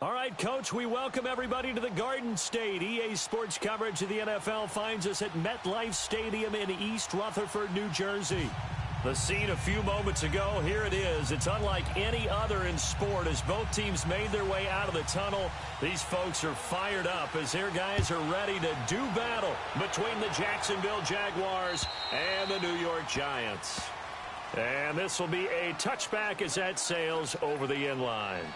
All right, Coach, we welcome everybody to the Garden State. EA Sports coverage of the NFL finds us at MetLife Stadium in East Rutherford, New Jersey. The scene a few moments ago, here it is. It's unlike any other in sport as both teams made their way out of the tunnel. These folks are fired up as their guys are ready to do battle between the Jacksonville Jaguars and the New York Giants. And this will be a touchback as that sails over the end line.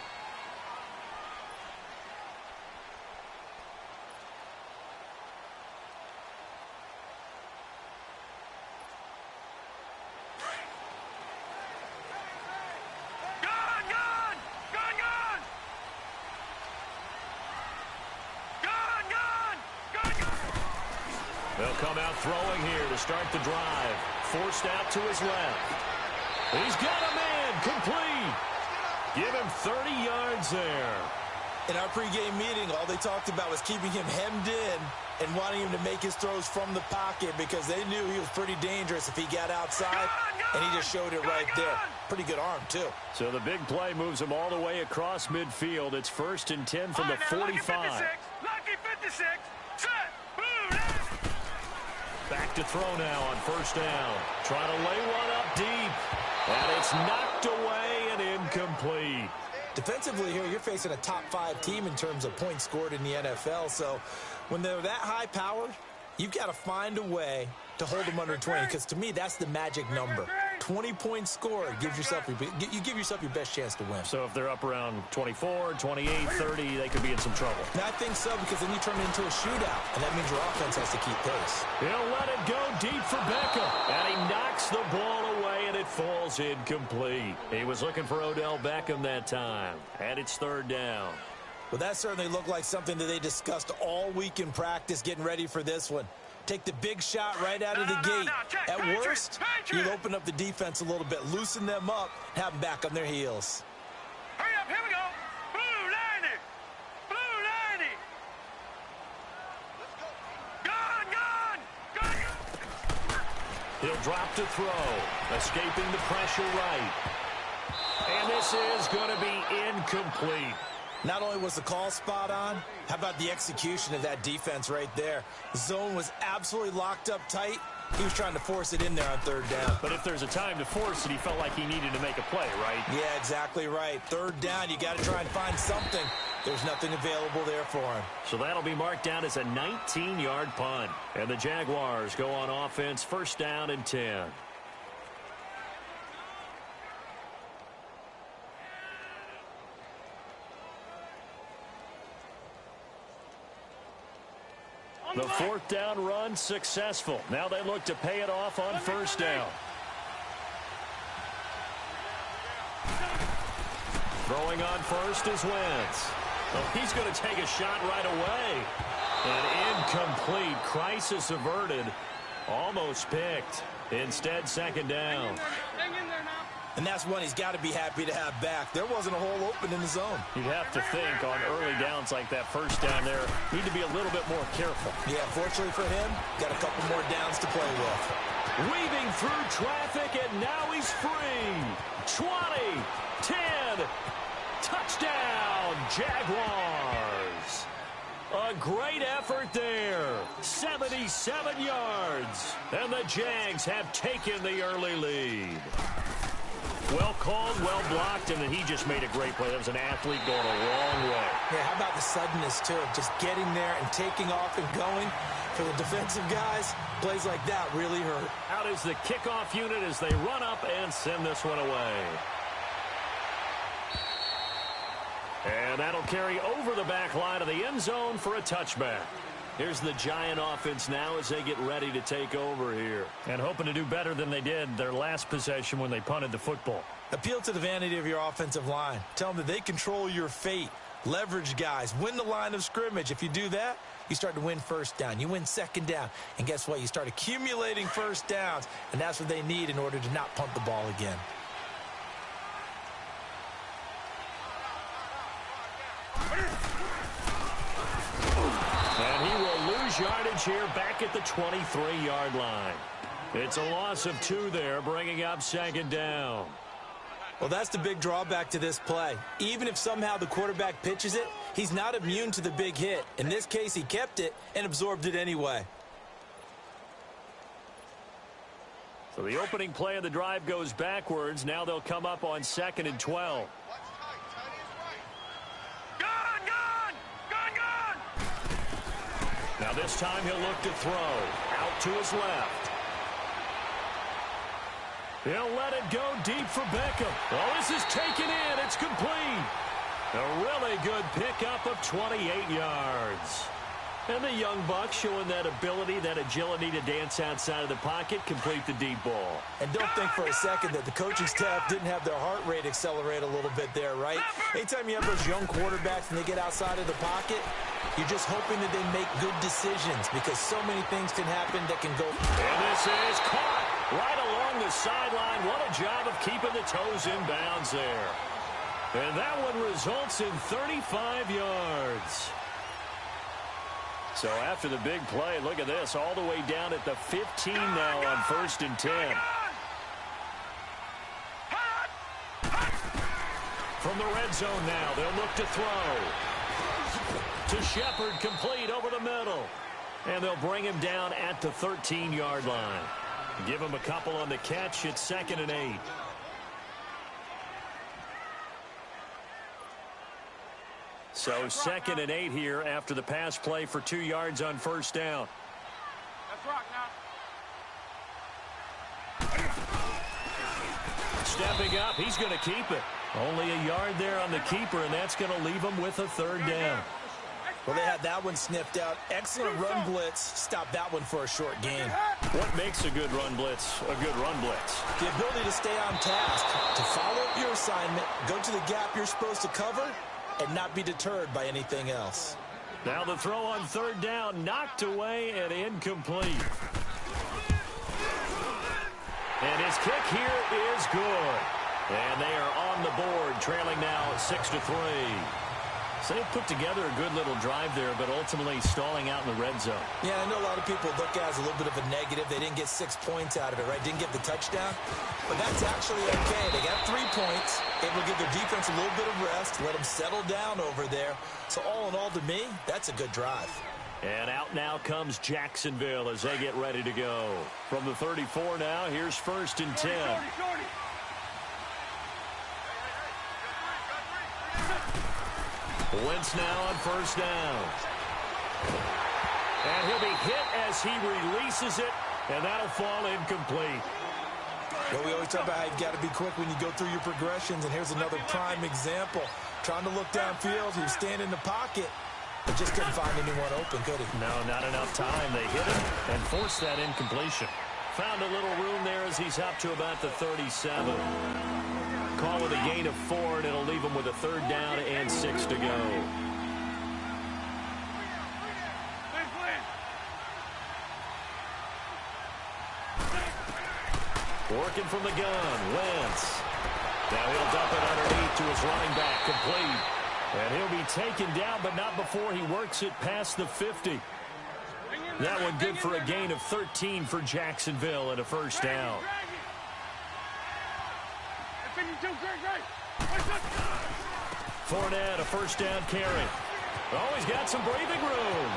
They'll come out throwing here to start the drive. Forced out to his left. He's got a man complete. Give him 30 yards there. In our pregame meeting, all they talked about was keeping him hemmed in and wanting him to make his throws from the pocket because they knew he was pretty dangerous if he got outside, and he just showed it right there. Pretty good arm, too. So the big play moves him all the way across midfield. It's 1st and 10 from the 45. Lucky 56. Set. Back to throw now on 1st down. Trying to lay one up deep. And it's knocked away and incomplete. Defensively here, you're facing a top 5 team in terms of points scored in the NFL. So when they're that high powered, you've got to find a way to hold them under 20. Because to me, that's the magic number. 20 points scored gives yourself you give yourself your best chance to win. So if they're up around 24, 28, 30, they could be in some trouble. Now, I think so, because then you turn it into a shootout, and that means your offense has to keep pace. He'll let it go deep for Beckham, and he knocks the ball away, and it falls incomplete. He was looking for Odell Beckham that time, and it's 3rd down. Well, that certainly looked like something that they discussed all week in practice getting ready for this one. Take the big shot right out of the gate. At worst, you'll open up the defense a little bit, loosen them up, have them back on their heels. Hurry up, here we go. Blue 90. Blue 90. Gone. He'll drop to throw, escaping the pressure right. And this is going to be incomplete. Not only was the call spot on, how about the execution of that defense right there? The zone was absolutely locked up tight. He was trying to force it in there on 3rd down. But if there's a time to force it, he felt like he needed to make a play, right? Yeah, exactly right. 3rd down, you got to try and find something. There's nothing available there for him. So that'll be marked down as a 19-yard punt. And the Jaguars go on offense, 1st down and 10. The 4th down run successful. Now they look to pay it off on 1st down. Throwing on 1st is Wentz. Well, he's going to take a shot right away. And incomplete. Crisis averted. Almost picked. Instead, 2nd down. Hang in there now. And that's one he's got to be happy to have back. There wasn't a hole open in the zone. You'd have to think on early downs like that 1st down there, need to be a little bit more careful. Yeah, fortunately for him, got a couple more downs to play with. Weaving through traffic, and now he's free. 20, 10, touchdown, Jaguars. A great effort there. 77 yards. And the Jags have taken the early lead. Well called, well blocked, and then he just made a great play. That was an athlete going a long way. Yeah, how about the suddenness, too? Just getting there and taking off and going. For the defensive guys, plays like that really hurt. Out is the kickoff unit as they run up and send this one away. And that'll carry over the back line of the end zone for a touchback. Here's the Giant offense now as they get ready to take over here. And hoping to do better than they did their last possession when they punted the football. Appeal to the vanity of your offensive line. Tell them that they control your fate. Leverage guys. Win the line of scrimmage. If you do that, you start to win 1st down. You win 2nd down. And guess what? You start accumulating 1st downs. And that's what they need in order to not punt the ball again. And he will lose yardage here back at the 23-yard line. It's a loss of 2 there, bringing up 2nd down. Well, that's the big drawback to this play. Even if somehow the quarterback pitches it, he's not immune to the big hit. In this case, he kept it and absorbed it anyway. So the opening play of the drive goes backwards. Now they'll come up on 2nd and 12. Now this time he'll look to throw. Out to his left. He'll let it go deep for Beckham. Oh, this is taken in. It's complete. A really good pickup of 28 yards. And the young buck showing that ability, that agility to dance outside of the pocket, complete the deep ball. And don't think for a second that the coaching staff didn't have their heart rate accelerate a little bit there, right? Anytime you have those young quarterbacks and they get outside of the pocket, you're just hoping that they make good decisions because so many things can happen that can go. And this is caught right along the sideline. What a job of keeping the toes in bounds there. And that one results in 35 yards. So after the big play, look at this, all the way down at the 15 now on 1st and 10. From the red zone now, they'll look to throw. To Shepard, complete over the middle. And they'll bring him down at the 13-yard line. Give him a couple on the catch. It's 2nd and 8. So 2nd and 8 here after the pass play for 2 yards on 1st down. Let's rock now. Stepping up, he's going to keep it. Only a yard there on the keeper, and that's going to leave him with a 3rd down. Well, they had that one sniffed out. Excellent run blitz. Stop that one for a short gain. What makes a good run blitz a good run blitz? The ability to stay on task, to follow up your assignment, go to the gap you're supposed to cover, and not be deterred by anything else. Now the throw on 3rd down, knocked away and incomplete. And his kick here is good. And they are on the board, trailing now 6-3. So they put together a good little drive there, but ultimately stalling out in the red zone. Yeah, I know a lot of people look at it as a little bit of a negative. They didn't get 6 points out of it, right? Didn't get the touchdown. But that's actually okay. They got 3 points, able to give their defense a little bit of rest, let them settle down over there. So all in all, to me, that's a good drive. And out now comes Jacksonville as they get ready to go. From the 34 now, here's 1st and 10. Wentz now on 1st down. And he'll be hit as he releases it, and that'll fall incomplete. Well, we always talk about how you've got to be quick when you go through your progressions, and here's another prime example. Trying to look downfield, he was standing in the pocket, but just couldn't find anyone open, could he? No, not enough time. They hit him and forced that incompletion. Found a little room there as he's up to about the 37. Call with a gain of 4, and it'll leave him with a 3rd down and 6 to go. Working from the gun, Wentz. Now he'll dump it underneath to his running back, complete. And he'll be taken down, but not before he works it past the 50. That one good for a gain of 13 for Jacksonville and a 1st down. Fournette, a 1st down carry. Oh, he's got some breathing room.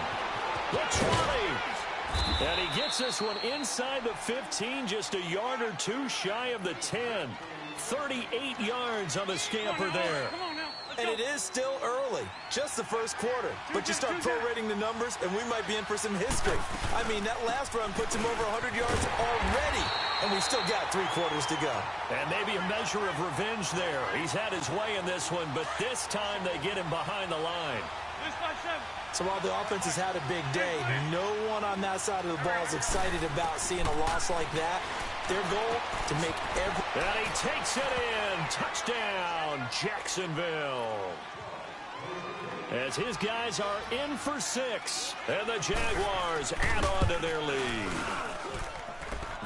The 20. And he gets this one inside the 15, just a yard or 2 shy of the 10. 38 yards on the scamper there. And it is still early, just the 1st quarter. But you start prorating the numbers, and we might be in for some history. I mean, that last run puts him over 100 yards already, and we've still got 3 quarters to go. And maybe a measure of revenge there. He's had his way in this one, but this time they get him behind the line. So while the offense has had a big day, no one on that side of the ball is excited about seeing a loss like that. Their goal, to make every... And he takes it in. Touchdown, Jacksonville. As his guys are in for 6. And the Jaguars add on to their lead.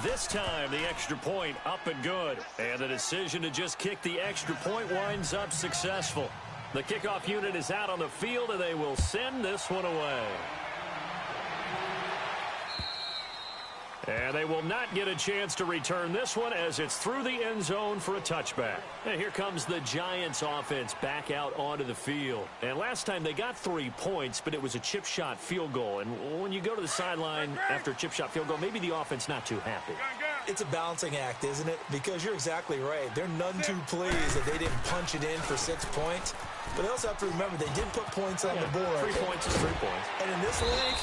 This time, the extra point up and good. And the decision to just kick the extra point winds up successful. The kickoff unit is out on the field, and they will send this one away. And they will not get a chance to return this one as it's through the end zone for a touchback. And here comes the Giants offense back out onto the field. And last time they got 3 points, but it was a chip shot field goal. And when you go to the sideline after a chip shot field goal, maybe the offense not too happy. It's a balancing act, isn't it? Because you're exactly right. They're none too pleased that they didn't punch it in for 6 points. But they also have to remember they did put points on the board. 3 points is 3 points. And in this league,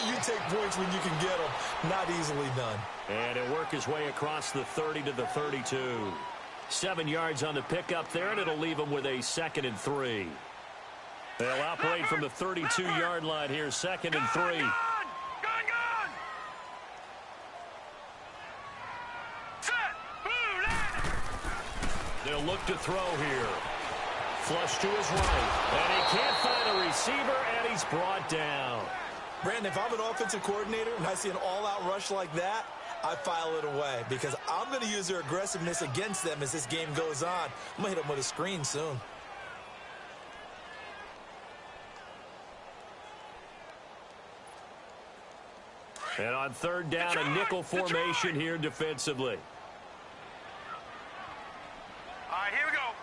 you take points when you can get them. Not easily done. And he'll work his way across the 30 to the 32. 7 yards on the pickup there, and it'll leave him with a 2nd and 3. They'll operate from the 32-yard line here, 2nd and 3. Gone! Set! Blue line! They'll look to throw here. Flush to his right. And he can't find a receiver, and he's brought down. Brandon, if I'm an offensive coordinator and I see an all-out rush like that, I file it away because I'm going to use their aggressiveness against them as this game goes on. I'm going to hit them with a screen soon. And on 3rd down, a nickel formation here defensively. All right, here we go.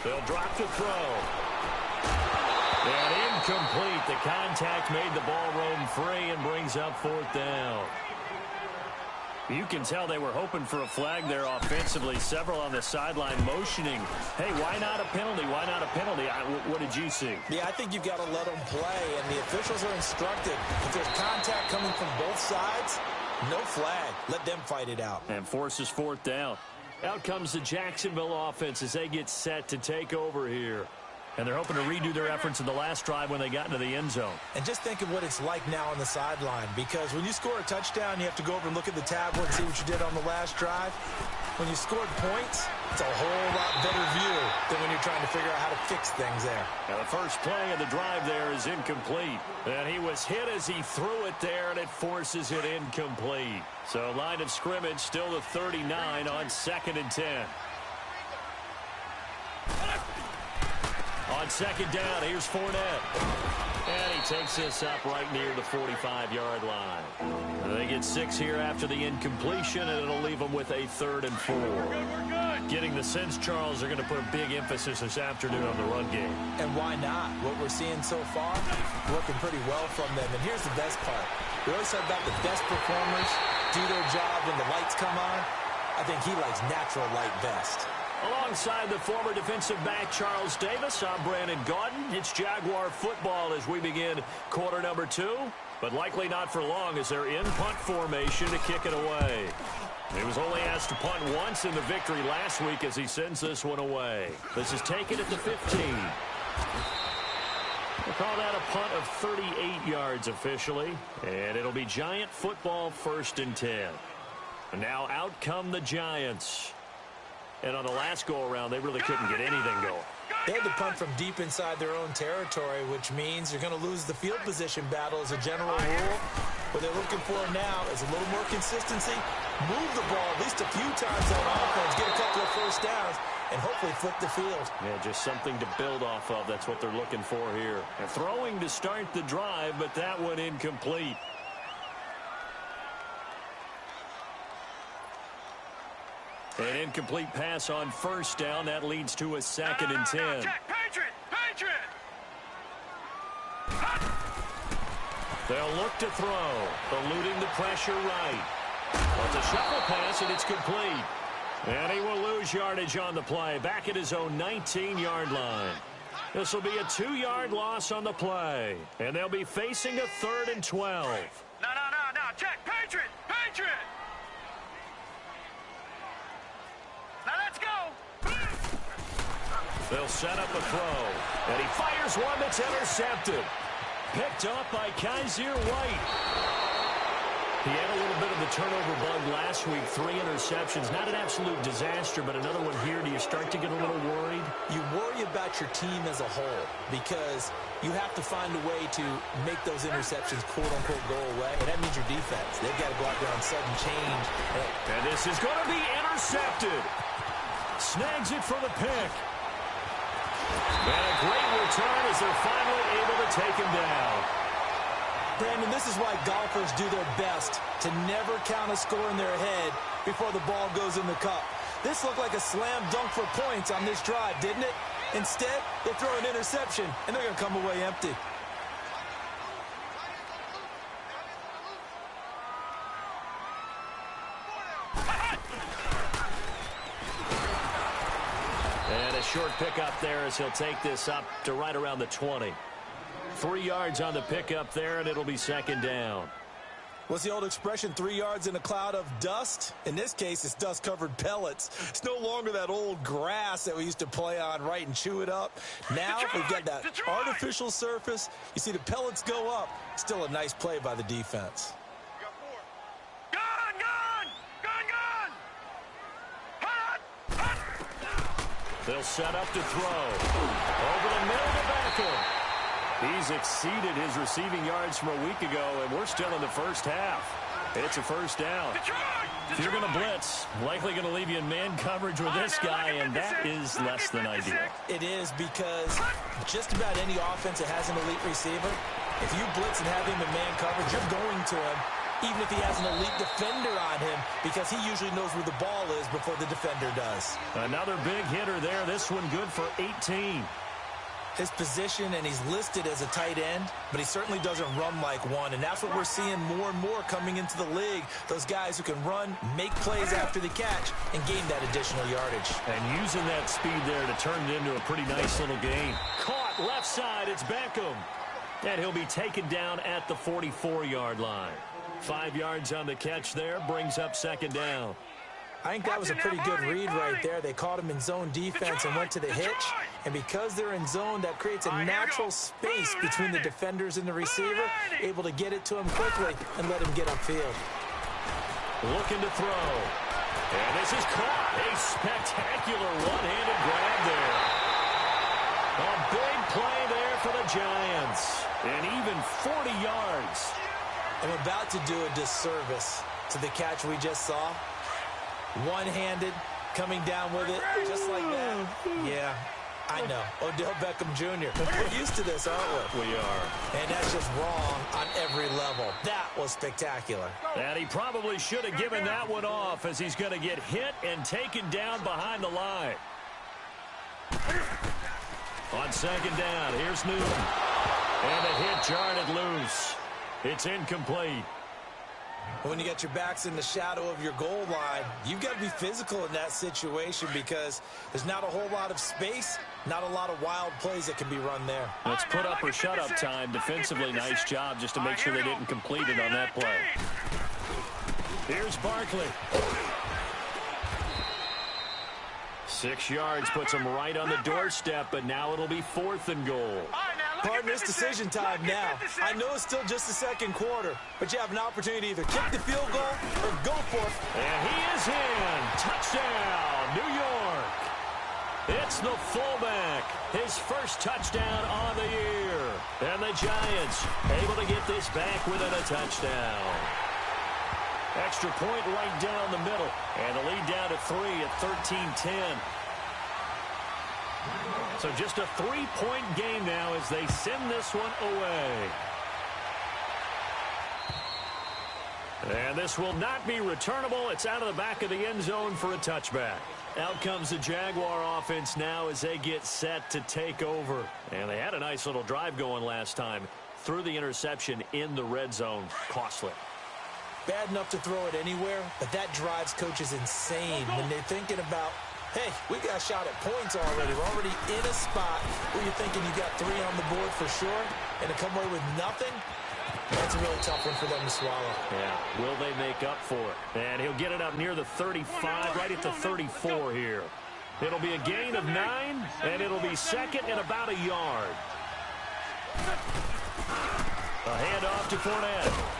They'll drop to throw. And incomplete. The contact made the ball roam free and brings up 4th down. You can tell they were hoping for a flag there offensively. Several on the sideline motioning. Hey, why not a penalty? Why not a penalty? What did you see? Yeah, I think you've got to let them play, and the officials are instructed. If there's contact coming from both sides, no flag. Let them fight it out. And forces 4th down. Out comes the Jacksonville offense as they get set to take over here. And they're hoping to redo their efforts in the last drive when they got into the end zone. And just think of what it's like now on the sideline, because when you score a touchdown, you have to go over and look at the tablet and see what you did on the last drive. When you scored points, it's a whole lot better view than when you're trying to figure out how to fix things there. Now the first play of the drive there is incomplete. And he was hit as he threw it there, and it forces it incomplete. So line of scrimmage still the 39 on 2nd and 10. On 2nd down, here's Fournette. And he takes this up right near the 45-yard line. They get 6 here after the incompletion, and it'll leave them with a 3rd and 4. We're good. Getting the sense, Charles, are going to put a big emphasis this afternoon on the run game. And why not? What we're seeing so far, working pretty well from them. And here's the best part. We always talk about the best performers do their job when the lights come on. I think he likes natural light best. Alongside the former defensive back Charles Davis, I'm Brandon Gaudin. It's Jaguar football as we begin quarter number 2, but likely not for long as they're in punt formation to kick it away. He was only asked to punt once in the victory last week as he sends this one away. This is taken at the 15. We'll call that a punt of 38 yards officially, and it'll be Giant football 1st and 10. And now out come the Giants. And on the last go-around, they really couldn't get anything going. They had to punt from deep inside their own territory, which means you're going to lose the field position battle as a general rule. What they're looking for now is a little more consistency, move the ball at least a few times on offense, get a couple of 1st downs, and hopefully flip the field. Yeah, just something to build off of. That's what they're looking for here. And throwing to start the drive, but that one incomplete. An incomplete pass on 1st down. That leads to a 2nd and 10. Check. Patriot! Patriot! They'll look to throw. Eluding the pressure right. Well, it's a shuffle pass, and it's complete. And he will lose yardage on the play. Back at his own 19-yard line. This will be a 2-yard loss on the play. And they'll be facing a 3rd and 12. No. Check. Patriot! Patriot! Now let's go! They'll set up a throw. And he fires one that's intercepted. Picked up by Kaiser White. He had a little bit of the turnover bug last week. 3 interceptions. Not an absolute disaster, but another one here. Do you start to get a little worried? You worry about your team as a whole because you have to find a way to make those interceptions, quote-unquote, go away. And that means your defense. They've got to go out there on sudden change. And this is going to be intercepted. Snags it for the pick. And a great return as they're finally able to take him down. Brandon, this is why golfers do their best to never count a score in their head before the ball goes in the cup. This looked like a slam dunk for points on this drive, didn't it? Instead, they throw an interception, and they're going to come away empty. And a short pickup there as he'll take this up to right around the 20. 3 yards on the pickup there, and it'll be second down. What's the old expression, 3 yards in a cloud of dust? In this case, it's dust-covered pellets. It's no longer that old grass that we used to play on, right, and chew it up. Now we've got that artificial surface. You see the pellets go up. Still a nice play by the defense. They'll set up to throw. Over the middle to Beckham. He's exceeded his receiving yards from a week ago, and we're still in the first half. It's a first down. If you're going to blitz, likely going to leave you in man coverage with this guy, and that is less than ideal. It is, because just about any offense that has an elite receiver, if you blitz and have him in man coverage, you're going to him, even if he has an elite defender on him, because he usually knows where the ball is before the defender does. Another big hitter there. This one good for 18. His position, and he's listed as a tight end, but he certainly doesn't run like one, and that's what we're seeing more and more coming into the league. Those guys who can run, make plays after the catch, and gain that additional yardage. And using that speed there to turn it into a pretty nice little gain. Caught left side, it's Beckham. And he'll be taken down at the 44-yard line. 5 yards on the catch there, brings up second down. I think that was a pretty good read right there. They caught him in zone defense and went to the hitch. And because they're in zone, that creates a natural space between the defenders and the receiver, able to get it to him quickly and let him get upfield. Looking to throw. And this is caught. A spectacular one-handed grab there. A big play there for the Giants. And even 40 yards. I'm about to do a disservice to the catch we just saw. One-handed, coming down with it, just like that. Yeah, I know. Odell Beckham Jr. We're used to this, aren't we? We are. And that's just wrong on every level. That was spectacular. And he probably should have given that one off, as he's going to get hit and taken down behind the line. On second down, here's Newton. And a hit jarred it loose. It's incomplete. When you get your backs in the shadow of your goal line, you've got to be physical in that situation, because there's not a whole lot of space, not a lot of wild plays that can be run there. Let's put up or shut up time. Defensively, nice job just to make sure they didn't complete it on that play. Here's Barkley. 6 yards puts him right on the doorstep, but now it'll be 4th and goal. Partner, it's decision time now. I know it's still just the second quarter, but you have an opportunity to either kick the field goal or go for it. And he is in. Touchdown, New York. It's the fullback. His first touchdown on the year. And the Giants able to get this back within a touchdown. Extra point right down the middle. And the lead down to 3 at 13-10. So just a 3-point game now as they send this one away. And this will not be returnable. It's out of the back of the end zone for a touchback. Out comes the Jaguar offense now as they get set to take over. And they had a nice little drive going last time. Threw the interception in the red zone. Costly. Bad enough to throw it anywhere, but that drives coaches insane when they're thinking about, hey, we got a shot at points already. We're already in a spot where you're thinking you got 3 on the board for sure, and to come away with nothing, that's a really tough one for them to swallow. Yeah, will they make up for it? And he'll get it up near the 35, right at the 34 here. It'll be a gain of 9, and it'll be second and about a yard. A handoff to Fournette.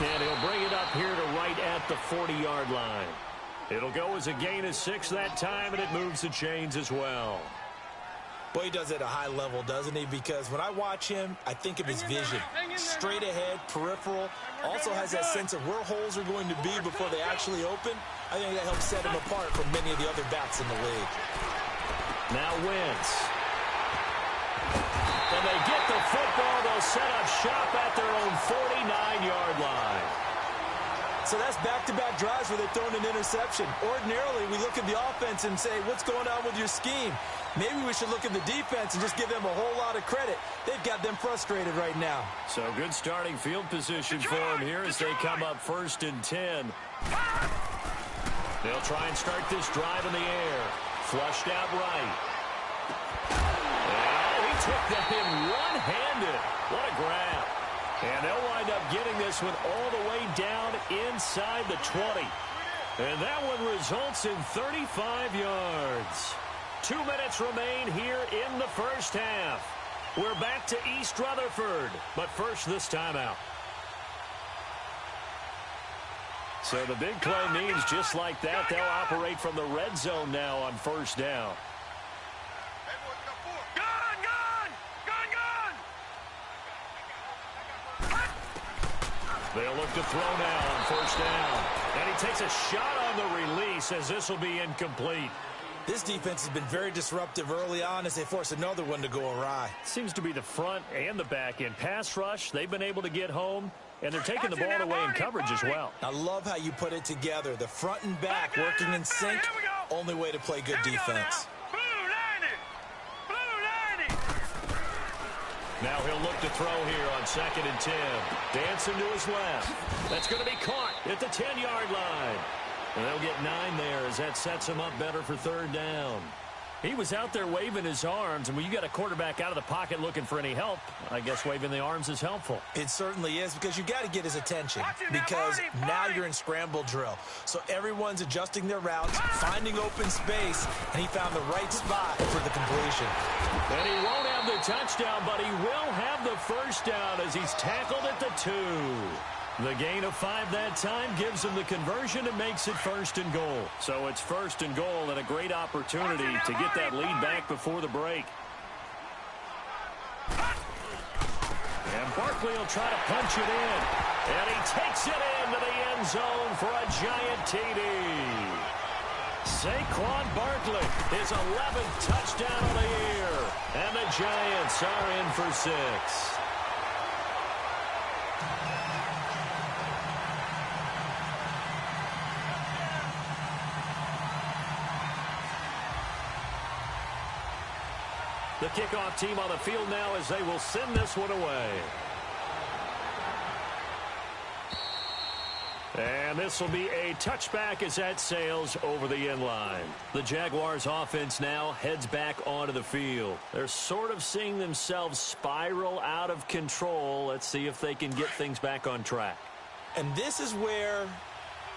And he'll bring it up here to right at the 40-yard line. It'll go as a gain of 6 that time, and it moves the chains as well. Boy, he does it at a high level, doesn't he? Because when I watch him, I think of his vision. Straight ahead, peripheral. Also has that sense of where holes are going to be before they actually open. I think that helps set him apart from many of the other backs in the league. Now Wentz. And they get the football they'll set up shop at their own 49-yard line. So that's back-to-back drives where they're throwing an interception. Ordinarily, we look at the offense and say, what's going on with your scheme? Maybe we should look at the defense and just give them a whole lot of credit. They've got them frustrated right now. So good starting field position for them here as they come up 1st and 10. They'll try and start this drive in the air. Flushed out right. And he took that in one-handed. What a grab. And they'll wind up getting this one all the way down inside the 20. And that one results in 35 yards. 2 minutes remain here in the first half. We're back to East Rutherford, but first this timeout. So the big play means just like that, they'll operate from the red zone now on 1st down. They'll look to throw now on 1st down. And he takes a shot on the release as this will be incomplete. This defense has been very disruptive early on as they force another one to go awry. Seems to be the front and the back end. Pass rush, they've been able to get home, and they're taking the ball away in coverage as well. I love how you put it together. The front and back working in sync. Only way to play good defense. Now he'll look to throw here on 2nd and 10. Dancing to his left. That's going to be caught at the 10-yard line. And they'll get 9 there as that sets him up better for 3rd down. He was out there waving his arms, and when you got a quarterback out of the pocket looking for any help, I guess waving the arms is helpful. It certainly is, because you got to get his attention, because now you're in scramble drill. So everyone's adjusting their routes, finding open space, and he found the right spot for the completion. And he won't have the touchdown, but he will have the 1st down as he's tackled at the 2. The gain of 5 that time gives him the conversion and makes it 1st and goal. So it's 1st and goal and a great opportunity to get that lead back before the break. And Barkley will try to punch it in. And he takes it into the end zone for a giant TD. Saquon Barkley, his 11th touchdown of the year. And the Giants are in for 6. The kickoff team on the field now as they will send this one away. And this will be a touchback as that sails over the end line. The Jaguars offense now heads back onto the field. They're sort of seeing themselves spiral out of control. Let's see if they can get things back on track. And this is where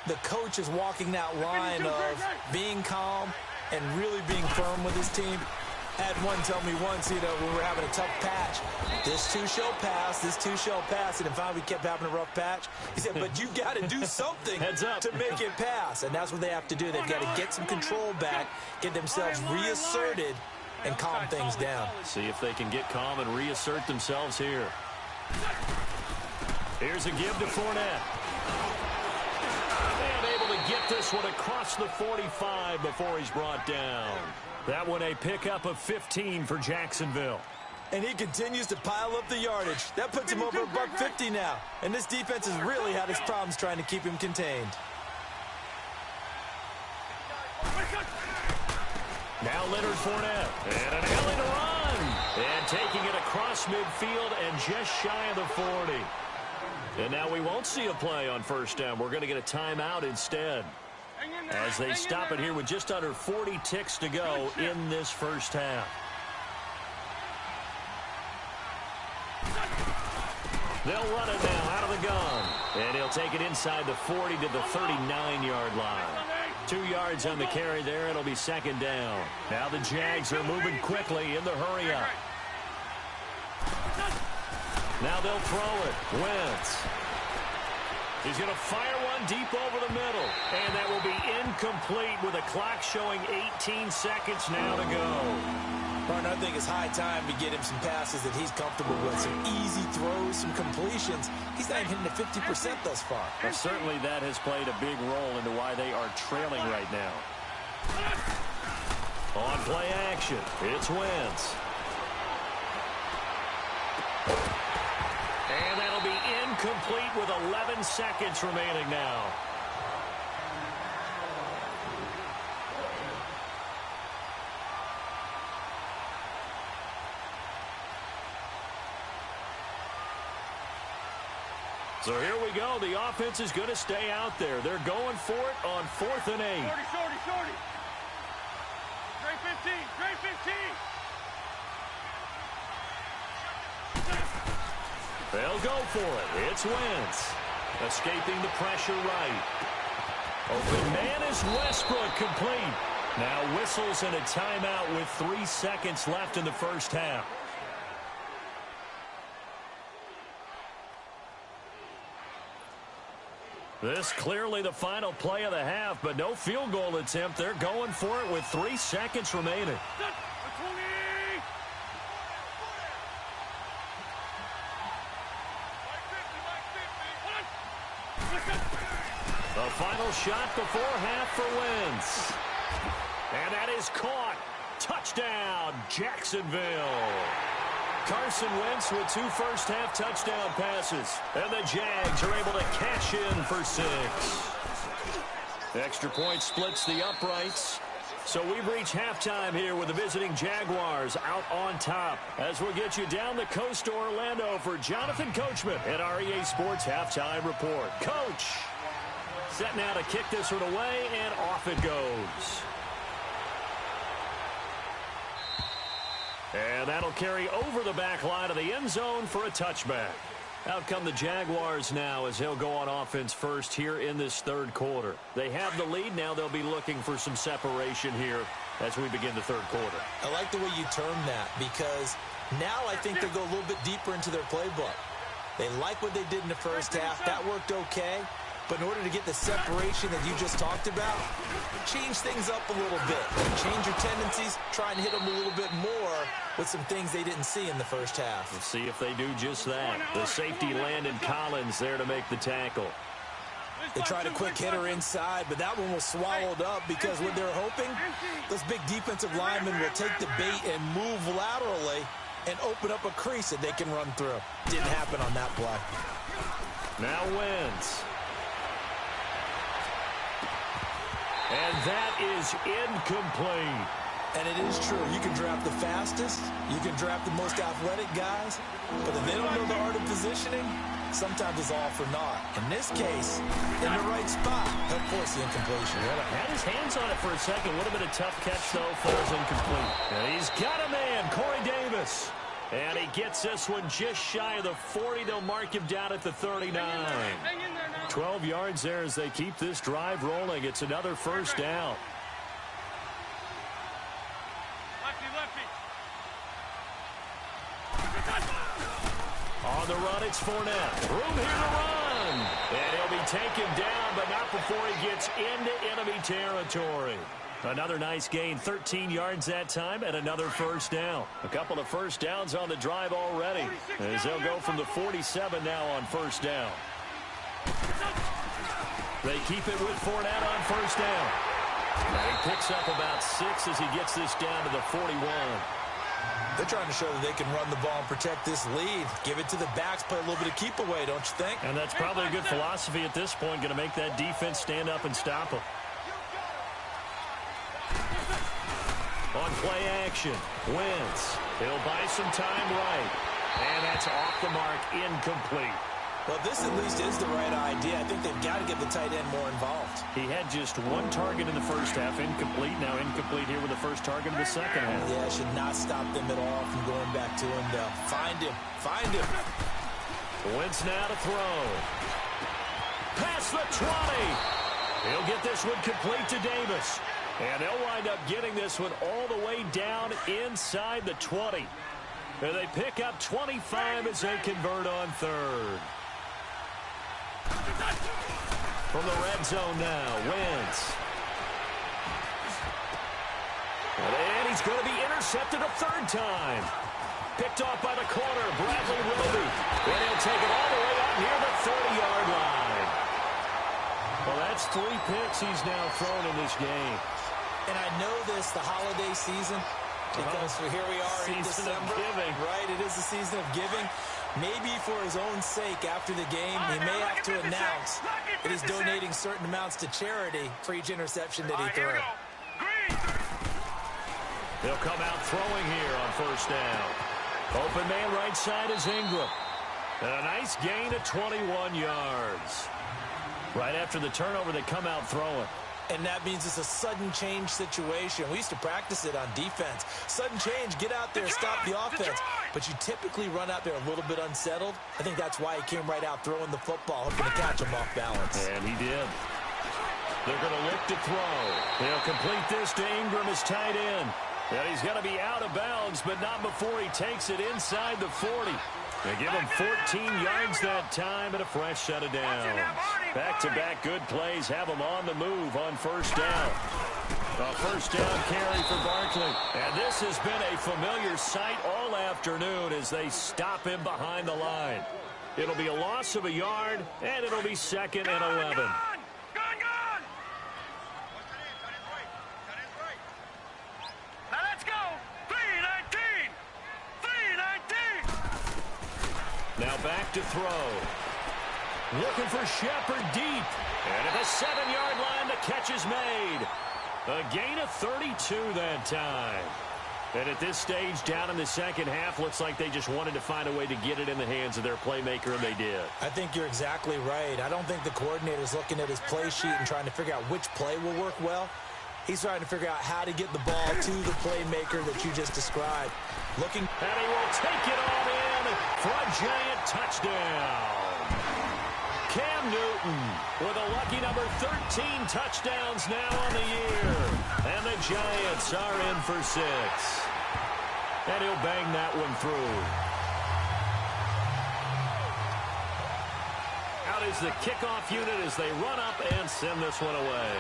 the coach is walking that line of being calm and really being firm with his team. Had one tell me once, when we were having a tough patch, this too shall pass, this too shall pass, and finally we kept having a rough patch. He said, but you got to do something to make it pass, and that's what they have to do. They've got to get some control back, get themselves reasserted, and calm things down. See if they can get calm and reassert themselves here. Here's a give to Fournette. And able to get this one across the 45 before he's brought down. That one a pickup of 15 for Jacksonville. And he continues to pile up the yardage. That puts him over $150 now. And this defense has really had its problems trying to keep him contained. Now Leonard Fournette. And an alley to run. And taking it across midfield and just shy of the 40. And now we won't see a play on 1st down. We're going to get a timeout instead, as they stop it here with just under 40 ticks to go in this first half. They'll run it now out of the gun. And he'll take it inside the 40 to the 39-yard line. 2 yards on the carry there. It'll be 2nd down. Now the Jags are moving quickly in the hurry-up. Now they'll throw it. Wentz. He's going to fire one deep over the middle. And that will be incomplete with a clock showing 18 seconds now to go. Partner, I think it's high time to get him some passes that he's comfortable with. Some easy throws, some completions. He's not even hitting the 50% thus far. Well, certainly that has played a big role into why they are trailing right now. On play action, it's Wentz. incomplete with 11 seconds remaining now. So here we go. The offense is going to stay out there. They're going for it on 4th and 8. Shorty. Straight 15. They'll go for it. It's Wentz. Escaping the pressure right. Open man is Westbrook, complete. Now whistles and a timeout with 3 seconds left in the first half. This clearly the final play of the half, but no field goal attempt. They're going for it with 3 seconds remaining. The final shot before half for Wentz. And that is caught. Touchdown, Jacksonville. Carson Wentz with 2 first-half touchdown passes. And the Jags are able to cash in for 6. Extra point splits the uprights. So we've reached halftime here with the visiting Jaguars out on top. As we'll get you down the coast to Orlando for Jonathan Coachman at our EA Sports Halftime Report. Coach, set now to kick this one away, and off it goes. And that'll carry over the back line of the end zone for a touchback. Out come the Jaguars now as they'll go on offense first here in this third quarter. They have the lead. Now they'll be looking for some separation here as we begin the third quarter. I like the way you term that because now I think they'll go a little bit deeper into their playbook. They like what they did in the first half. That worked okay. But in order to get the separation that you just talked about, change things up a little bit. Change your tendencies, try and hit them a little bit more with some things they didn't see in the first half. We'll see if they do just that. The safety Landon Collins there to make the tackle. They tried a quick hitter inside, but that one was swallowed up because what they're hoping, those big defensive linemen will take the bait and move laterally and open up a crease that they can run through. Didn't happen on that play. Now Wentz. And that is incomplete. And it is true. You can draft the fastest. You can draft the most athletic guys. But if they don't know the art of positioning, sometimes it's all for naught. In this case, in the right spot, he'll force the incompletion. Had his hands on it for a second. Would have been a tough catch, though. Falls incomplete. And he's got a man, Corey Davis. And he gets this one just shy of the 40. They'll mark him down at the 39. 12 yards there as they keep this drive rolling. It's another first down. On the run, it's Fournette. Room here to run. And he'll be taken down, but not before he gets into enemy territory. Another nice gain, 13 yards that time, and another first down. A couple of first downs on the drive already, as they'll go from the 47 now on first down. They keep it with Fournette on first down. And he picks up about 6 as he gets this down to the 41. They're trying to show that they can run the ball and protect this lead. Give it to the backs, play a little bit of keep away, don't you think? And that's probably a good philosophy at this point, going to make that defense stand up and stop them. On play action, Wentz. He'll buy some time right. And that's off the mark, incomplete. Well, this at least is the right idea. I think they've got to get the tight end more involved. He had just 1 target in the first half, incomplete. Now incomplete here with the first target in the second half. Yeah, should not stop them at all from going back to him, though. Find him. Find him. Wentz now to throw. Past the 20. He'll get this one complete to Davis. And they'll wind up getting this one all the way down inside the 20. And they pick up 25 as they convert on third. From the red zone now, Wentz. And he's going to be intercepted a third time. Picked off by the corner, Bradley Roby. And he'll take it all the way out near the 30-yard line. Well, that's 3 picks he's now thrown in this game. And I know this, the holiday season, because here we are in December. Of giving. Right, it is the season of giving. Maybe for his own sake after the game, he may have to announce that he's donating certain amounts to charity for each interception that he throws. They'll come out throwing here on first down. Open man right side is Ingram. And a nice gain of 21 yards. Right after the turnover, they come out throwing. And that means it's a sudden change situation. We used to practice it on defense. Sudden change, get out there, stop the offense. But you typically run out there a little bit unsettled. I think that's why he came right out throwing the football, hoping to catch him off balance. And he did. They're going to look to throw. They'll complete this to Ingram as tight end. And he's going to be out of bounds, but not before he takes it inside the 40. They give him 14 yards that time and a fresh set of downs. Back-to-back good plays have him on the move on first down. A first down carry for Barkley. And this has been a familiar sight all afternoon as they stop him behind the line. It'll be a loss of a yard, and it'll be 2nd and 11. Now back to throw. Looking for Shepard deep. And at the 7-yard line, the catch is made. A gain of 32 that time. And at this stage, down in the second half, looks like they just wanted to find a way to get it in the hands of their playmaker, and they did. I think you're exactly right. I don't think the coordinator's looking at his play sheet and trying to figure out which play will work well. He's trying to figure out how to get the ball to the playmaker that you just described. Looking, and he will take it on in for a giant touchdown. Cam Newton with a lucky number 13 touchdowns now on the year. And the Giants are in for 6. And he'll bang that one through. Out is the kickoff unit as they run up and send this one away.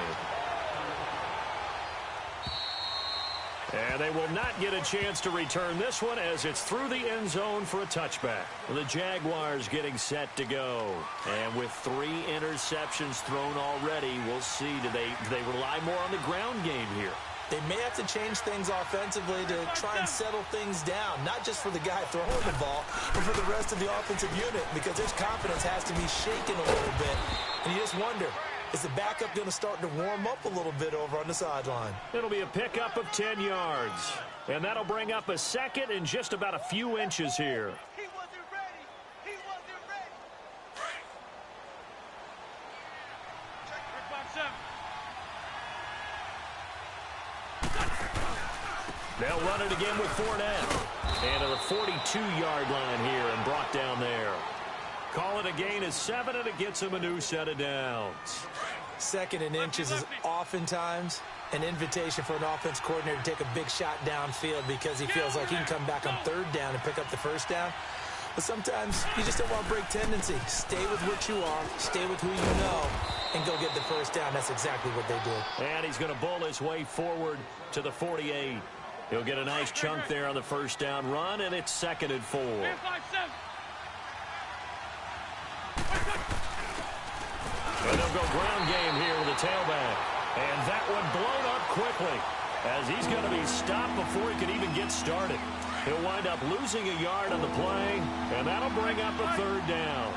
And they will not get a chance to return this one as it's through the end zone for a touchback. The Jaguars getting set to go. And with 3 interceptions thrown already, we'll see. Do they rely more on the ground game here? They may have to change things offensively to try and settle things down, not just for the guy throwing the ball, but for the rest of the offensive unit, because his confidence has to be shaken a little bit. And you just wonder, is the backup going to start to warm up a little bit over on the sideline? It'll be a pickup of 10 yards. And that'll bring up a 2nd and just about a few inches here. He wasn't ready. He wasn't ready. Check box 7. They'll run it again with Fournette. And to the 42-yard line here and brought down there. Call it a gain of 7, and it gets him a new set of downs. 2nd and inches is oftentimes an invitation for an offense coordinator to take a big shot downfield because he feels like he can come back on 3rd down and pick up the first down. But sometimes you just don't want to break tendency. Stay with what you are, stay with who you know, and go get the first down. That's exactly what they did. And he's going to bull his way forward to the 48. He'll get a nice chunk there on the first down run, and it's 2nd and 4. And they'll go ground game here with a tailback. And that one blown up quickly as he's going to be stopped before he can even get started. He'll wind up losing a yard on the play, and that'll bring up a 3rd down.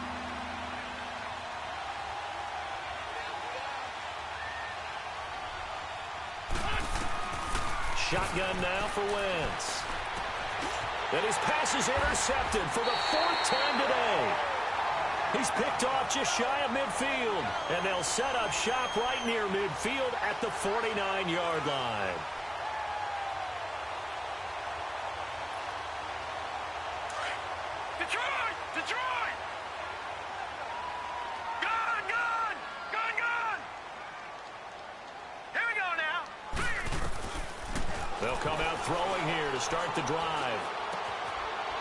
Shotgun now for Wentz. And his pass is intercepted for the 4th time today. He's picked off just shy of midfield. And they'll set up shop right near midfield at the 49-yard line. Detroit! Detroit! Gone! Gone! Gone! Gone! Here we go now. They'll come out throwing here to start the drive.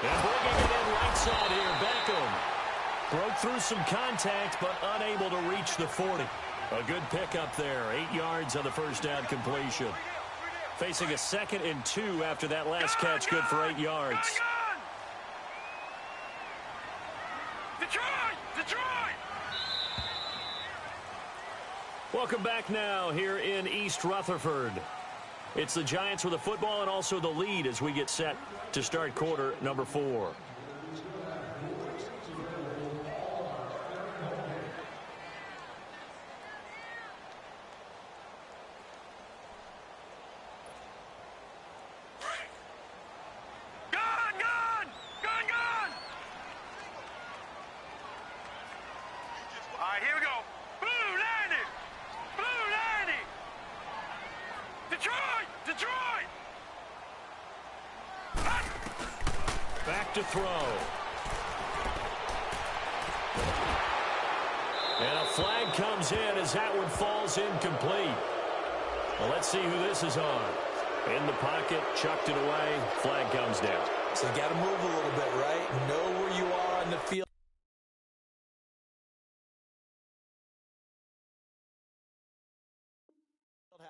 And bringing it in right side here, Beckham. Broke through some contact, but unable to reach the 40. A good pickup there. 8 yards on the first down completion. Facing a 2nd and 2 after that last catch, good for 8 yards. Detroit! Detroit! Welcome back now here in East Rutherford. It's the Giants with the football and also the lead as we get set to start quarter number 4. Detroit! Detroit! Back to throw. And a flag comes in as that one falls incomplete. Well, let's see who this is on. In the pocket, chucked it away, flag comes down. So you got to move a little bit, right? Know where you are on the field.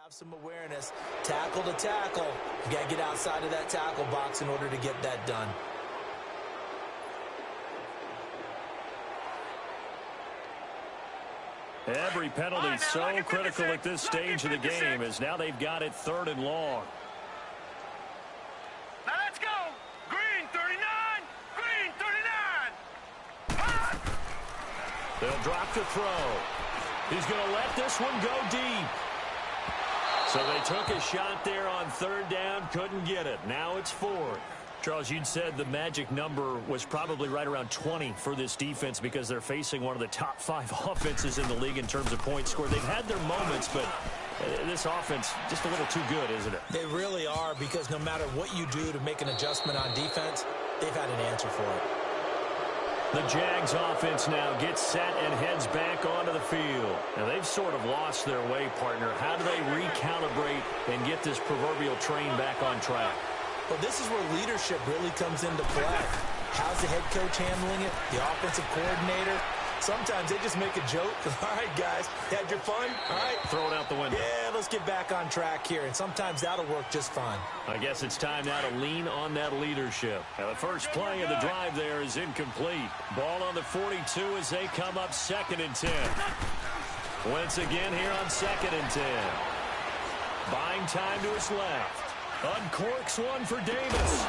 Have some awareness. Tackle to tackle. You got to get outside of that tackle box in order to get that done. Every penalty so critical at this stage of the game as now they've got it 3rd and long. Now let's go. Green 39. Green 39. They'll drop to throw. He's going to let this one go deep. So they took a shot there on 3rd down, couldn't get it. Now it's 4th. Charles, you'd said the magic number was probably right around 20 for this defense because they're facing one of the top 5 offenses in the league in terms of points scored. They've had their moments, but this offense just a little too good, isn't it? They really are, because no matter what you do to make an adjustment on defense, they've had an answer for it. The Jags offense now gets set and heads back onto the field. Now, they've sort of lost their way, partner. How do they recalibrate and get this proverbial train back on track? Well, this is where leadership really comes into play. How's the head coach handling it? The offensive coordinator? Sometimes they just make a joke. All right, guys, had your fun? All right. Throw it out the window. Yeah, let's get back on track here. And sometimes that'll work just fine. I guess it's time now to lean on that leadership. Now, the first play of the drive there is incomplete. Ball on the 42 as they come up 2nd and 10. Once again here on 2nd and 10. Buying time to his left. Uncorks one for Davis.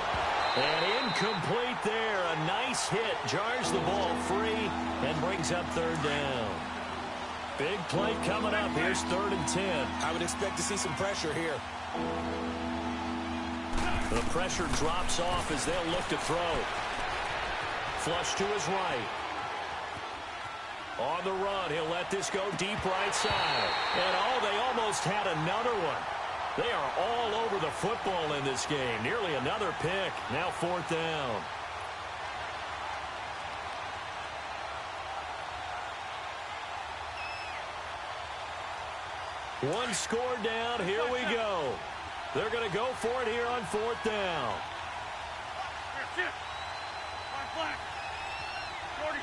And incomplete there. A nice hit. Jars the ball free and brings up 3rd down. Big play coming up. Here's 3rd and 10. I would expect to see some pressure here. The pressure drops off as they'll look to throw. Flush to his right. On the run, he'll let this go deep right side. And they almost had another one. They are all over the football in this game. Nearly another pick. Now 4th down. One score down. Here we go. They're going to go for it here on 4th down.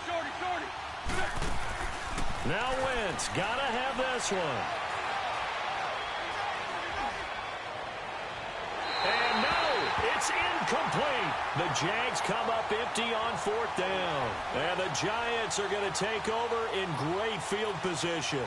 Shorty. Now Wentz. Got to have this one. And no, it's incomplete. The Jags come up empty on 4th down. And the Giants are going to take over in great field position.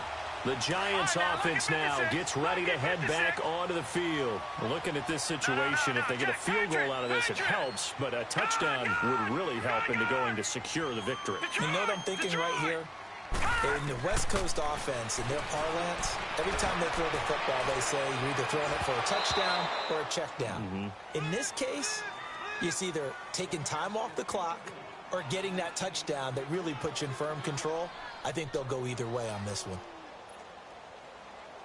The Giants offense now gets ready to head back onto the field. Looking at this situation, if they get a field goal out of this, it helps. But a touchdown would really help into going to secure the victory. You know what I'm thinking right here? In the West Coast offense, in their parlance, every time they throw the football, they say you're either throwing it for a touchdown or a check down. In this case, it's either taking time off the clock or getting that touchdown that really puts you in firm control. I think they'll go either way on this one.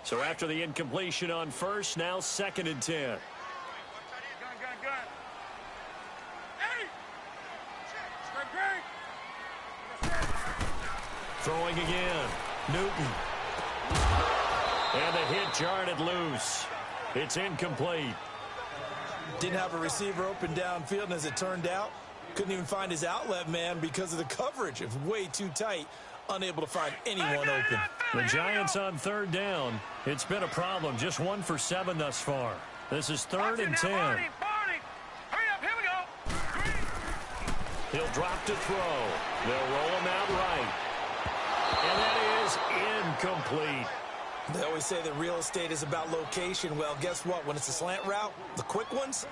So after the incompletion on 1st, now 2nd and 10. Gun. Hey! Straight. Throwing again. Newton. And the hit jarred it loose. It's incomplete. Didn't have a receiver open downfield, and as it turned out, couldn't even find his outlet man because of the coverage. It was way too tight. Unable to find anyone open. The Giants on 3rd down. It's been a problem. Just 1 for 7 thus far. This is 3rd and 10. Barney. Hurry up, here we go. He'll drop to throw. They'll roll him out right. And that is incomplete. They always say that real estate is about location. Well, guess what? When it's a slant route, the quick ones,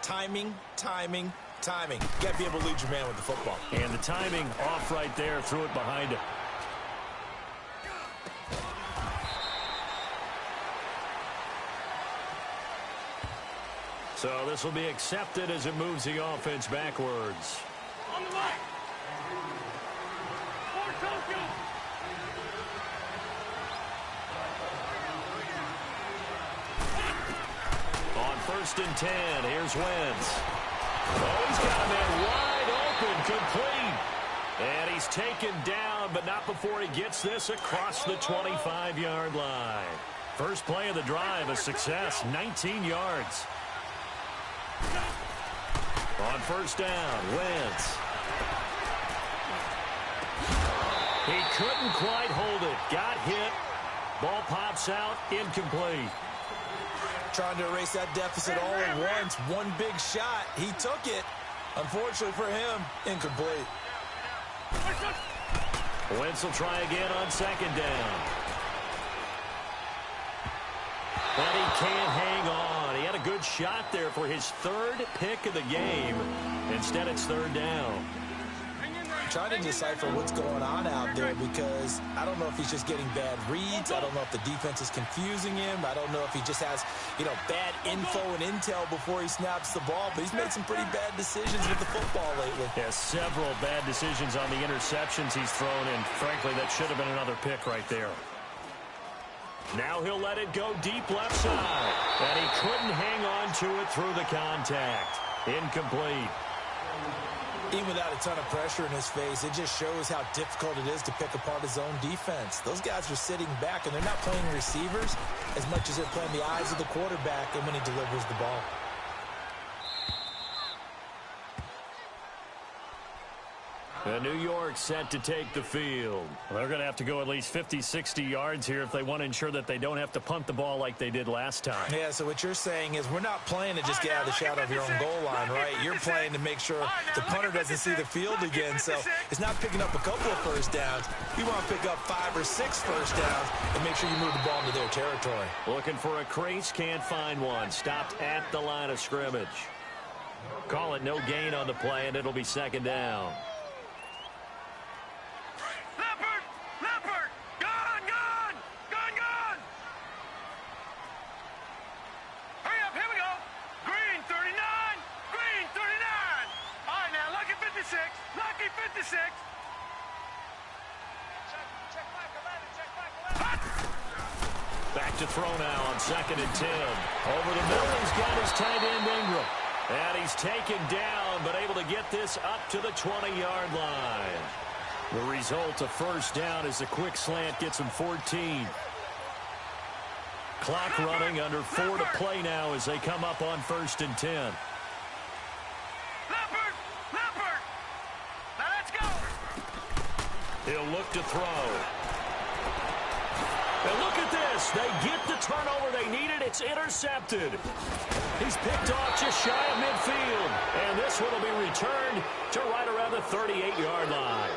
timing. You got to be able to lead your man with the football. And the timing off right there. Threw it behind him. So this will be accepted as it moves the offense backwards. On the right. For Tokyo. first and 10. Here's Wentz. Oh, he's got a man wide open, complete. And he's taken down, but not before he gets this across the 25-yard line. First play of the drive, a success, 19 yards. On first down, Wentz. He couldn't quite hold it. Got hit. Ball pops out, incomplete. Trying to erase that deficit all at once. One big shot. He took it. Unfortunately for him, incomplete. Wentz will try again on second down. But he can't hang on. He had a good shot there for his third pick of the game. Instead, it's third down. Trying to decipher what's going on out there because I don't know if he's just getting bad reads. I don't know if the defense is confusing him. I don't know if he just has, bad info and intel before he snaps the ball. But he's made some pretty bad decisions with the football lately. Yeah, several bad decisions on the interceptions he's thrown, and frankly, that should have been another pick right there. Now he'll let it go deep left side. And he couldn't hang on to it through the contact. Incomplete. Even without a ton of pressure in his face, it just shows how difficult it is to pick apart his own defense. Those guys are sitting back, and they're not playing receivers as much as they're playing the eyes of the quarterback and when he delivers the ball. And New York set to take the field. They're going to have to go at least 50, 60 yards here if they want to ensure that they don't have to punt the ball like they did last time. Yeah, so what you're saying is we're not playing to just get out of the shadow of your own goal line, right? You're playing to make sure the punter doesn't see the field again. So it's not picking up a couple of first downs. You want to pick up 5 or 6 first downs and make sure you move the ball into their territory. Looking for a crease, can't find one. Stopped at the line of scrimmage. Call it no gain on the play, and it'll be second down. Back to throw now on second and 10. Over the middle, he's got his tight end Ingram. And he's taken down, but able to get this up to the 20-yard line. The result of first down is a quick slant gets him 14. Clock running, under 4 to play now as they come up on first and 10. He'll look to throw. And look at this. They get the turnover they needed. It's intercepted. He's picked off just shy of midfield. And this one will be returned to right around the 38-yard line.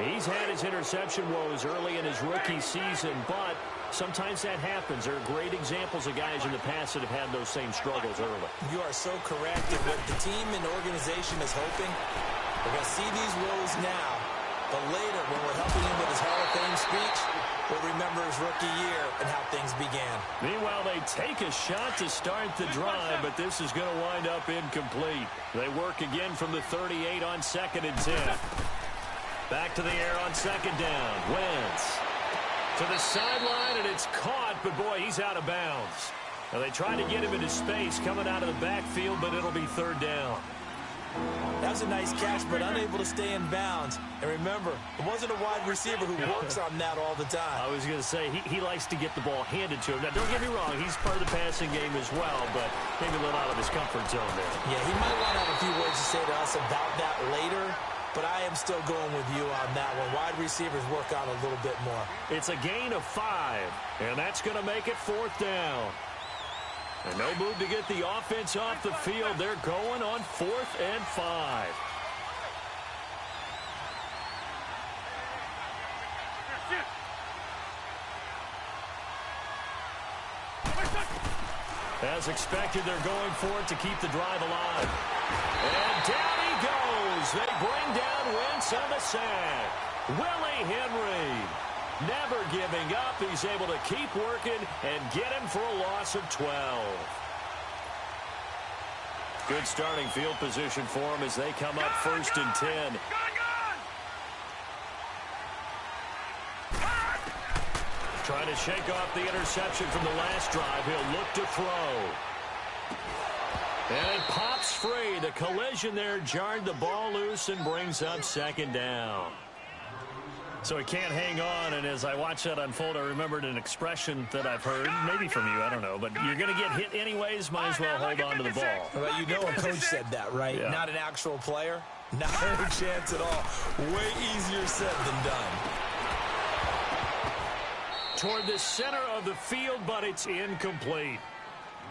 He's had his interception woes early in his rookie season, but sometimes that happens. There are great examples of guys in the past that have had those same struggles early. You are so correct. And what the team and organization is hoping, we're going to see these woes now, but later when we're helping him with his Hall of Fame speech, we'll remember his rookie year and how things began. Meanwhile, they take a shot to start the drive, but this is going to wind up incomplete. They work again from the 38 on second and 10. Back to the air on second down. Wentz to the sideline, and it's caught, but boy, he's out of bounds. Now they try to get him into space coming out of the backfield, but it'll be third down. That was a nice catch, but unable to stay in bounds. And remember, it wasn't a wide receiver who works on that all the time. I was going to say, he likes to get the ball handed to him. Now, don't get me wrong, he's part of the passing game as well, but maybe a little out of his comfort zone there. Yeah, he might want to have a few words to say to us about that later, but I am still going with you on that one. Wide receivers work on a little bit more. It's a gain of 5, and that's going to make it fourth down. And no move to get the offense off the field. They're going on 4th and 5. As expected, they're going for it to keep the drive alive. And down he goes. They bring down Wentz on the sack. Willie Henry. Never giving up. He's able to keep working and get him for a loss of 12. Good starting field position for him as they come up first and 10. Trying Trying to shake off the interception from the last drive. He'll look to throw. And it pops free. The collision there jarred the ball loose and brings up second down. So he can't hang on, and as I watch that unfold, I remembered an expression that I've heard, maybe from you, I don't know, but you're going to get hit anyways, might as well hold on to the ball. Well, you know a coach said that, right? Yeah. Not an actual player. Not a chance at all. Way easier said than done. Toward the center of the field, but it's incomplete.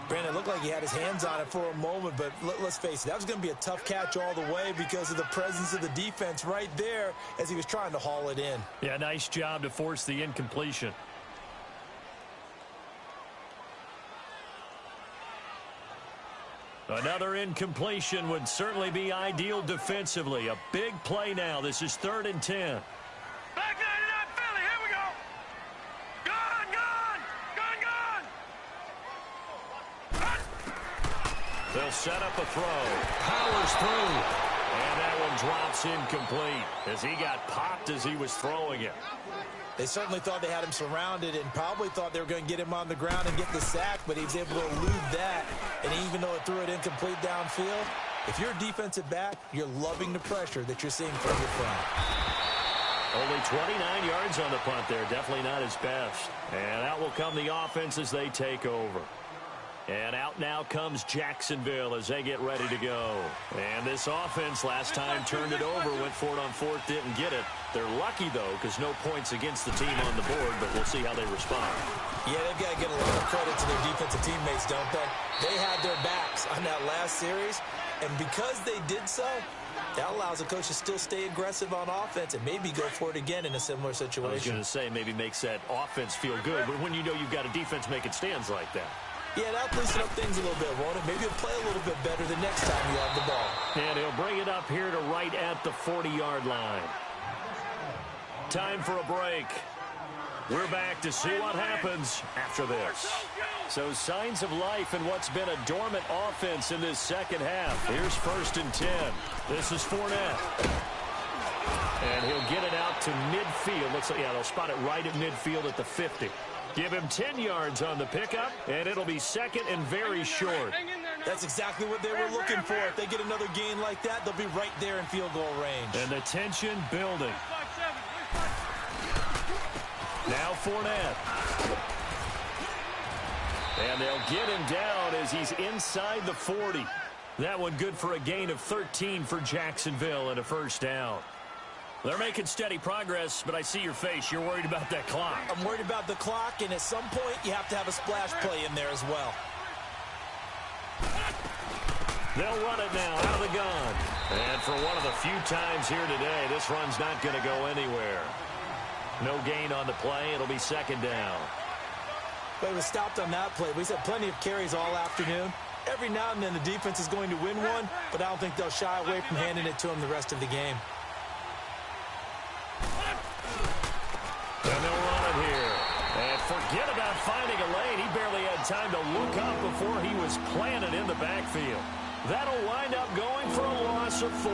Brandon, it looked like he had his hands on it for a moment, but let's face it, that was going to be a tough catch all the way because of the presence of the defense right there as he was trying to haul it in. Yeah, nice job to force the incompletion. Another incompletion would certainly be ideal defensively. A big play now. This is 3rd and 10. Back 99 Philly, here we go. Gone, gone, gone, gone. They'll set up a throw. Powers through. And that one drops incomplete as he got popped as he was throwing it. They certainly thought they had him surrounded and probably thought they were going to get him on the ground and get the sack, but he was able to elude that. And even though it threw it incomplete downfield, if you're a defensive back, you're loving the pressure that you're seeing from your front. Only 29 yards on the punt there. Definitely not his best. And out will come the offense as they take over. And out now comes Jacksonville as they get ready to go. And this offense last time turned it over, went for it on 4th, didn't get it. They're lucky, though, because no points against the team on the board, but we'll see how they respond. Yeah, they've got to get a lot of credit to their defensive teammates, don't they? They had their backs on that last series, and because they did so, that allows the coach to still stay aggressive on offense and maybe go for it again in a similar situation. I was going to say maybe makes that offense feel good, but when you know you've got a defense making stands like that. Yeah, that'll loosen up things a little bit, won't it? Maybe he'll play a little bit better the next time you have the ball. And he'll bring it up here to right at the 40-yard line. Time for a break. We're back to see what happens after this. So signs of life in what's been a dormant offense in this second half. Here's 1st and 10. This is Fournette. And he'll get it out to midfield. Looks like, yeah, they'll spot it right at midfield at the 50. Give him 10 yards on the pickup, and it'll be 2nd and very short. That's exactly what they were looking for. If they get another gain like that, they'll be right there in field goal range. And the tension building. Now Fournette. And they'll get him down as he's inside the 40. That one good for a gain of 13 for Jacksonville and a 1st down. They're making steady progress, but I see your face. You're worried about that clock. I'm worried about the clock, and at some point, you have to have a splash play in there as well. They'll run it now out of the gun. And for one of the few times here today, this run's not going to go anywhere. No gain on the play. It'll be 2nd down. But it was stopped on that play. We've had plenty of carries all afternoon. Every now and then the defense is going to win one, but I don't think they'll shy away from handing it to them the rest of the game. And they'll run it here. And forget about finding a lane. He barely had time to look up before he was planted in the backfield. That'll wind up going for a loss of 4.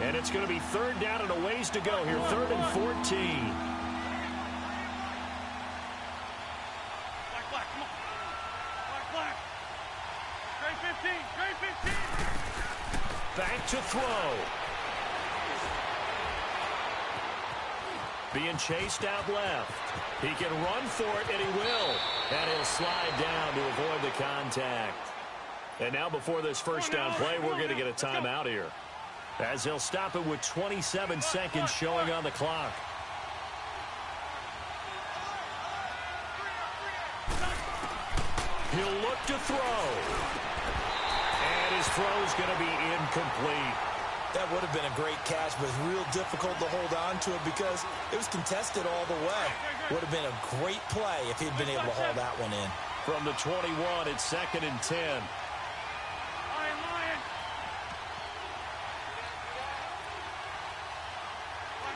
And it's going to be 3rd down and a ways to go here. 3rd and 14. Black, come on. Black. Straight 15, straight 15. Back to throw. Being chased out left. He can run for it, and he will. And he'll slide down to avoid the contact. And now before this 1st down play, we're going to get a timeout here, as he'll stop it with 27 seconds showing on the clock. He'll look to throw. And his throw's going to be incomplete. That would have been a great catch, but it's real difficult to hold on to it because it was contested all the way. Would have been a great play if he'd been able to haul that one in. From the 21, it's 2nd and 10. Lion.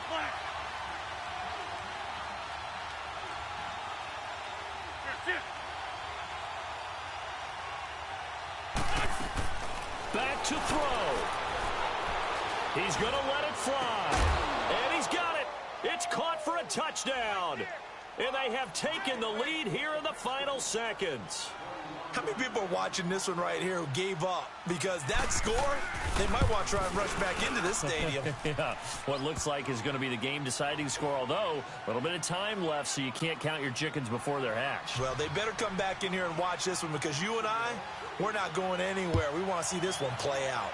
Black. Back to throw. He's going to let it fly. And he's got it. It's caught for a touchdown. And they have taken the lead here in the final seconds. How many people are watching this one right here who gave up? Because that score, they might want to try and rush back into this stadium. Yeah, what looks like is going to be the game-deciding score, although a little bit of time left, so you can't count your chickens before they're hatched. Well, they better come back in here and watch this one, because you and I, we're not going anywhere. We want to see this one play out.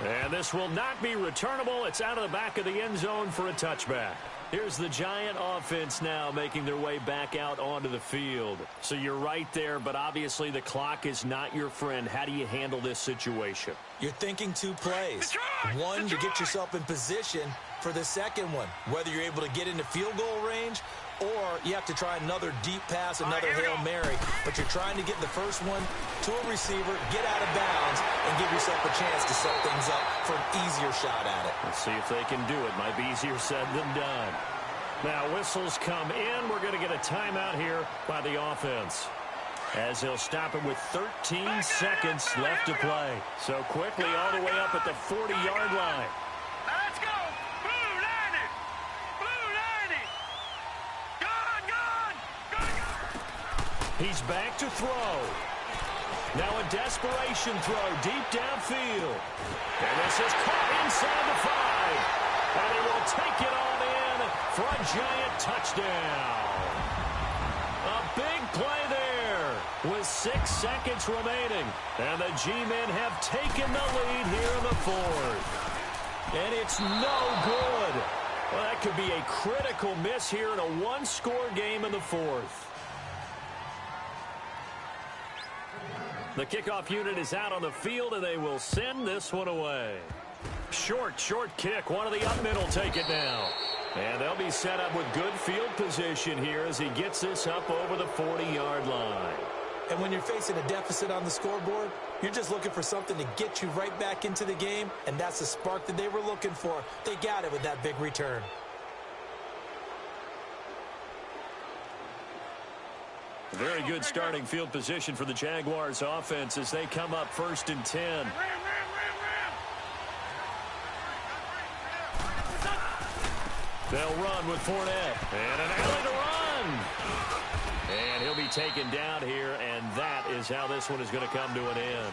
And this will not be returnable. It's out of the back of the end zone for a touchback. Here's the Giant offense now making their way back out onto the field. So you're right there, but obviously the clock is not your friend. How do you handle this situation? You're thinking two plays. One, to get yourself in position for the second one, whether you're able to get into field goal range or you have to try another deep pass, another Hail Mary. But you're trying to get the first one to a receiver, get out of bounds, and give yourself a chance to set things up for an easier shot at it. Let's see if they can do it. Might be easier said than done. Now whistles come in. We're going to get a timeout here by the offense, as he'll stop it with 13 seconds left to play. So quickly all the way up at the 40-yard line. Let's go. Blue 90. Blue 90. Gone, gone. Gone. He's back to throw. Now a desperation throw deep downfield. And this is caught inside the 5. And he will take it on in for a Giant touchdown. A big play there with 6 seconds remaining. And the G-men have taken the lead here in the 4th. And it's no good. Well, that could be a critical miss here in a one-score game in the 4th. The kickoff unit is out on the field, and they will send this one away. Short kick. One of the up middle take it now. And they'll be set up with good field position here as he gets this up over the 40-yard line. And when you're facing a deficit on the scoreboard, you're just looking for something to get you right back into the game, and that's the spark that they were looking for. They got it with that big return. Very good starting field position for the Jaguars offense as they come up 1st and 10. They'll run with Fournette. And an alley to run. And he'll be taken down here, and that is how this one is going to come to an end.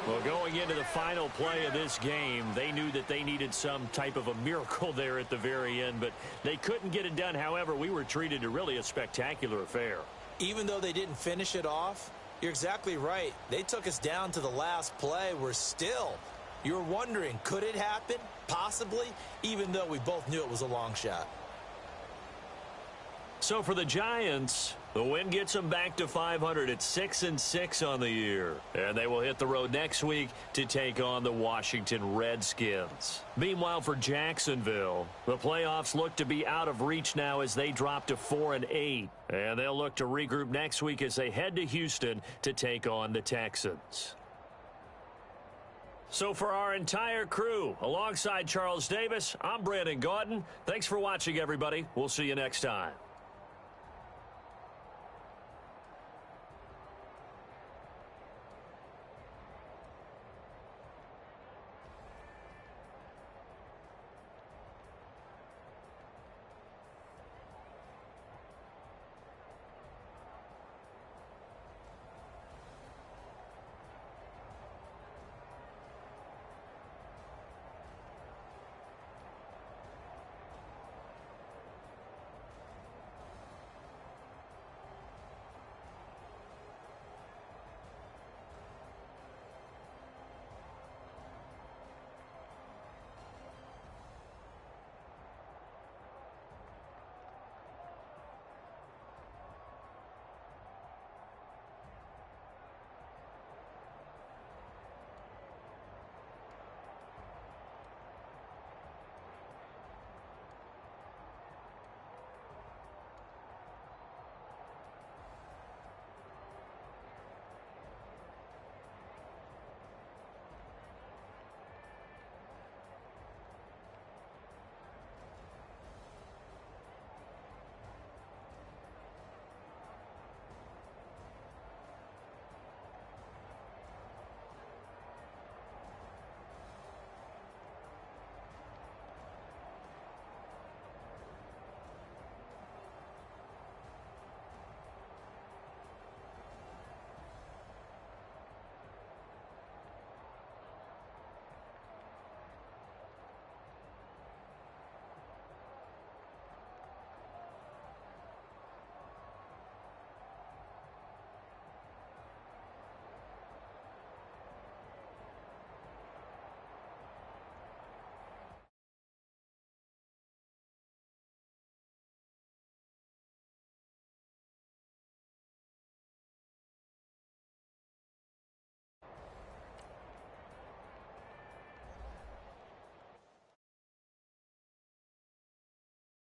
Well, going into the final play of this game, they knew that they needed some type of a miracle there at the very end, but they couldn't get it done. However, we were treated to really a spectacular affair. Even though they didn't finish it off, you're exactly right. They took us down to the last play. We're still, you're wondering, could it happen? Possibly, even though we both knew it was a long shot. So for the Giants, the win gets them back to 500 at 6-6 on the year. And they will hit the road next week to take on the Washington Redskins. Meanwhile, for Jacksonville, the playoffs look to be out of reach now as they drop to 4-8. And they'll look to regroup next week as they head to Houston to take on the Texans. So for our entire crew, alongside Charles Davis, I'm Brandon Gaudin. Thanks for watching, everybody. We'll see you next time.